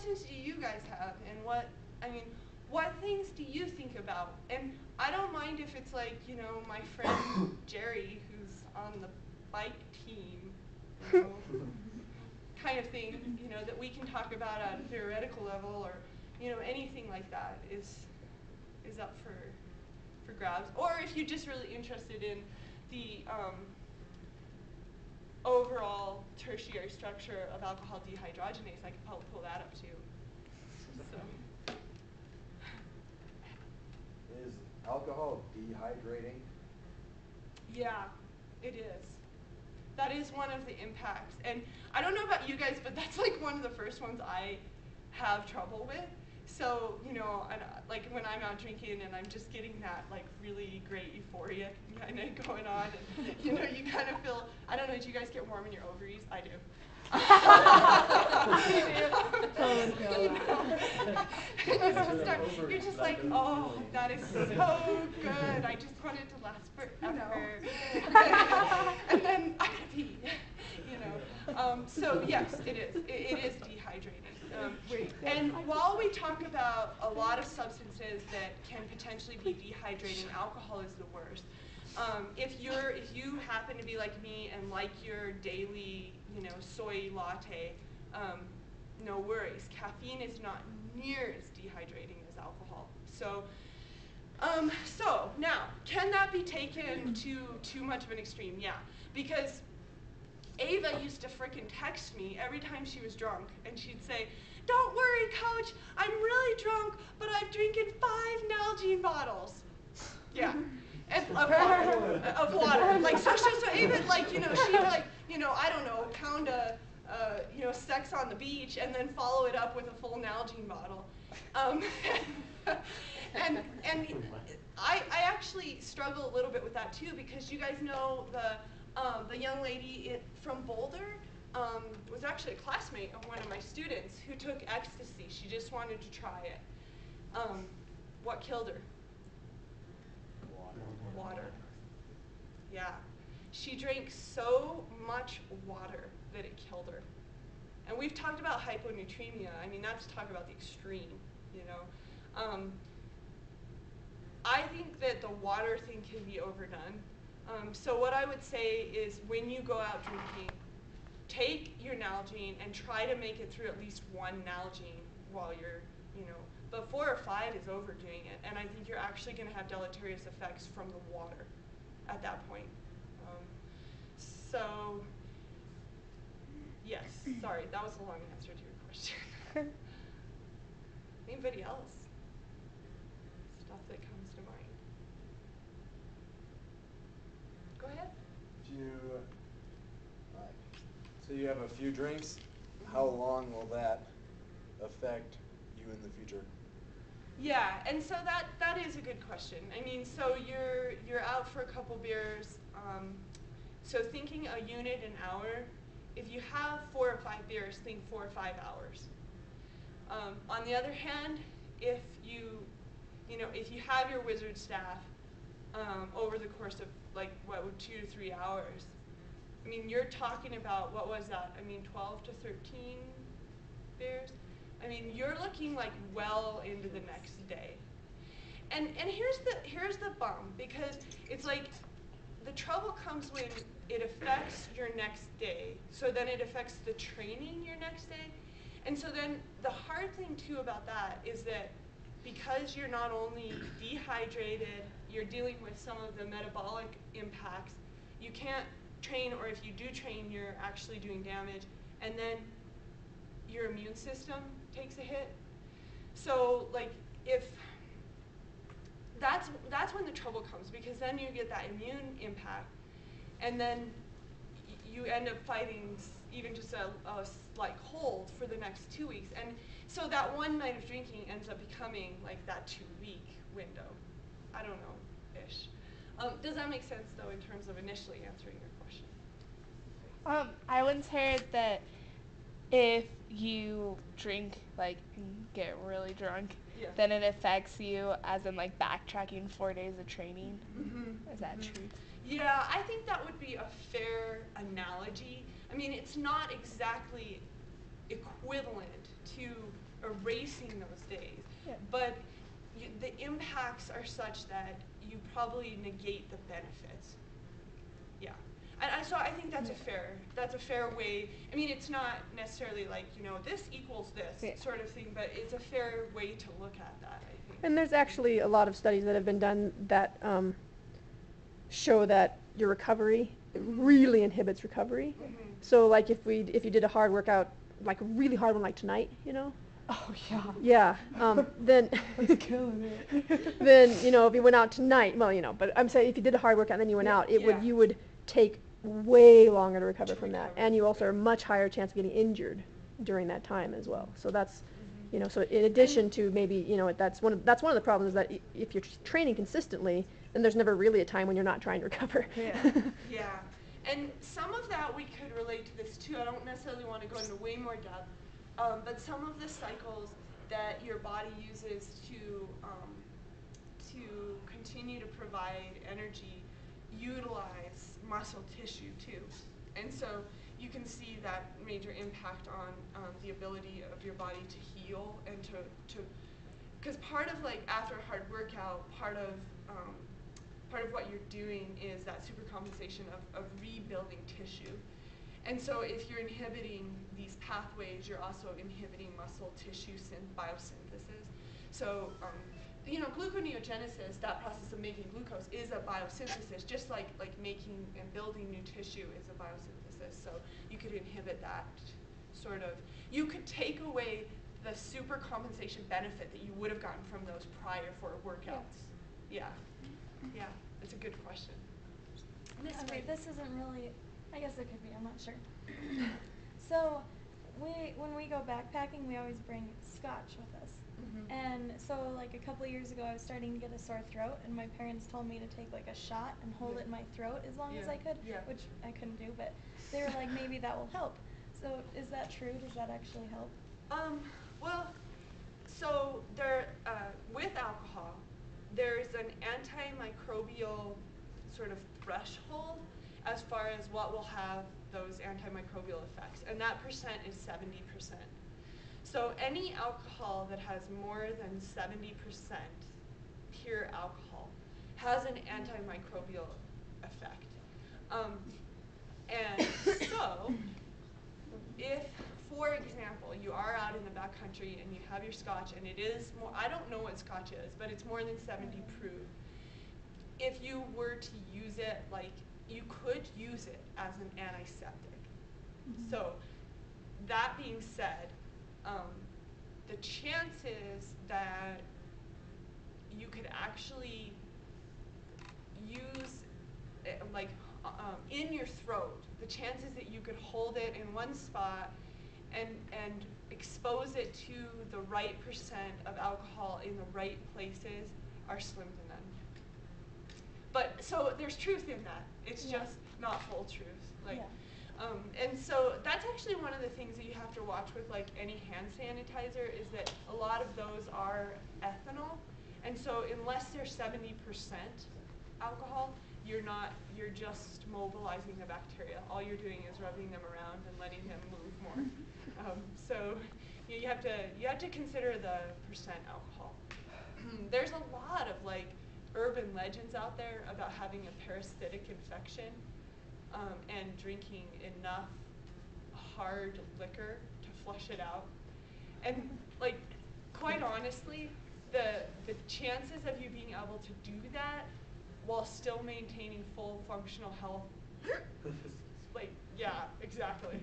questions do you guys have, and what things do you think about? And I don't mind if it's like, my friend Jerry, who's on the bike team, kind of thing, that we can talk about at a theoretical level, or, anything like that is up for grabs. Or if you're just really interested in the overall tertiary structure of alcohol dehydrogenase, I can help pull that up too. So. Is alcohol dehydrating? Yeah, it is. That is one of the impacts. And I don't know about you guys, but that's like one of the first ones I have trouble with. So, like when I'm out drinking and I'm just getting that like really great euphoria kind of going on, and you kind of feel, I don't know, do you guys get warm in your ovaries? I do. You're just like, oh, that is so good. I just want it to last forever. And then I gotta pee, So yes, it is. It is dehydrating. And while we talk about a lot of substances that can potentially be dehydrating, alcohol is the worst. If you happen to be like me and like your daily, soy latte, no worries. Caffeine is not near as dehydrating as alcohol. So now, can that be taken to too much of an extreme? Yeah, because Ava used to frickin' text me every time she was drunk, and she'd say, "Don't worry, Coach, I'm really drunk, but I've drinking 5 Nalgene bottles." Yeah, and of water. Like so Ava, like she'd like I don't know, pound a sex on the beach and then follow it up with a full Nalgene bottle. And I actually struggle a little bit with that too, because you guys know the young lady from Boulder was actually a classmate of one of my students who took ecstasy. She just wanted to try it. What killed her? Water. Yeah. She drank so much water that it killed her. And we've talked about hyponatremia. I mean, that's talk about the extreme, I think that the water thing can be overdone. So what I would say is when you go out drinking, take your Nalgene and try to make it through at least 1 Nalgene while you're, but 4 or 5 is overdoing it. And I think you're actually going to have deleterious effects from the water at that point. So, yes, sorry, that was a long answer to your question. Anybody else? Stuff that comes to mind. Go ahead. So you have a few drinks. How long will that affect you in the future? Yeah, and so that is a good question. I mean, so you're out for a couple beers. So thinking a unit an hour, if you have 4 or 5 beers, think 4 or 5 hours. On the other hand, if you have your wizard staff over the course of 2 to 3 hours, I mean, you're talking about, what was that? I mean, 12 to 13 beers? I mean, you're looking like well into the next day. And here's the bum, because it's like the trouble comes when it affects your next day. So then it affects the training your next day. And so then the hard thing too about that is that because you're not only dehydrated, you're dealing with some of the metabolic impacts, you can't train, or if you do train, you're actually doing damage. And then your immune system takes a hit. So if that's when the trouble comes, because then you get that immune impact, and then you end up fighting even just a slight cold for the next 2 weeks. And so that one night of drinking ends up becoming like that 2-week window. I don't know, ish. Does that make sense though in terms of initially answering your question? I once heard that if you drink and get really drunk, yeah, then it affects you, as in backtracking 4 days of training. Mm-hmm. Is that true? Yeah, I think that would be a fair analogy. I mean, it's not exactly equivalent to, erasing those days, Yeah. but the impacts are such that you probably negate the benefits. Yeah. And so I think that's a fair way. I mean, it's not necessarily like, this equals this sort of thing, but it's a fair way to look at that, I think. And there's actually a lot of studies that have been done that show that your recovery really inhibits recovery. Mhm. So like if you did a hard workout, like a really hard one like tonight, Oh yeah. then That's killing it. then if you went out tonight, but I'm saying if you did a hard workout and then you went out, Yeah. you would take way longer to recover from that, recover, and you also right. are much higher chance of getting injured during that time as well. So that's Mhm. so in addition to maybe that's one of the problems is that if you're training consistently, then there's never really a time when you're not trying to recover. Yeah. Yeah, and some of that we could relate to this too. I don't necessarily want to go into way more depth, but some of the cycles that your body uses to continue to provide energy utilize muscle tissue too, and so you can see that major impact on the ability of your body to heal and to because part of like after a hard workout, part of what you're doing is that supercompensation of rebuilding tissue. And so if you're inhibiting these pathways, you're also inhibiting muscle tissue biosynthesis. So, gluconeogenesis, that process of making glucose, is a biosynthesis, just like making and building new tissue is a biosynthesis. So you could inhibit that sort of. You could take away the supercompensation benefit that you would have gotten from those prior 4 workouts. Yeah. Yeah, it's a good question. Okay, this isn't really, I guess it could be, I'm not sure. So, when we go backpacking, we always bring scotch with us. Mhm. And so, like a couple years ago, I was starting to get a sore throat, and my parents told me to take like a shot and hold it in my throat as long as I could, which I couldn't do, but they were like, maybe that will help. So, is that true? Does that actually help? Well, so there, with alcohol, there's an antimicrobial sort of threshold as far as what will have those antimicrobial effects, and that percent is 70%. So any alcohol that has more than 70% pure alcohol has an antimicrobial effect. And so, if, for example, you are out in the backcountry and you have your scotch and it is more, I don't know what scotch is, but it's more than 70 proof. If you were to use it, you could use it as an antiseptic. Mm-hmm. So, that being said, the chances that you could actually use it, in your throat, the chances that you could hold it in one spot and expose it to the right percent of alcohol in the right places are slim to none. But so there's truth in that. It's just not full truth. And so that's actually one of the things that you have to watch with any hand sanitizer is that a lot of those are ethanol, and so unless they're 70% alcohol, you're just mobilizing the bacteria. All you're doing is rubbing them around and letting them move more. So you have to consider the percent alcohol. There's a lot of urban legends out there about having a parasitic infection and drinking enough hard liquor to flush it out. And quite honestly, the chances of you being able to do that while still maintaining full functional health, yeah, exactly.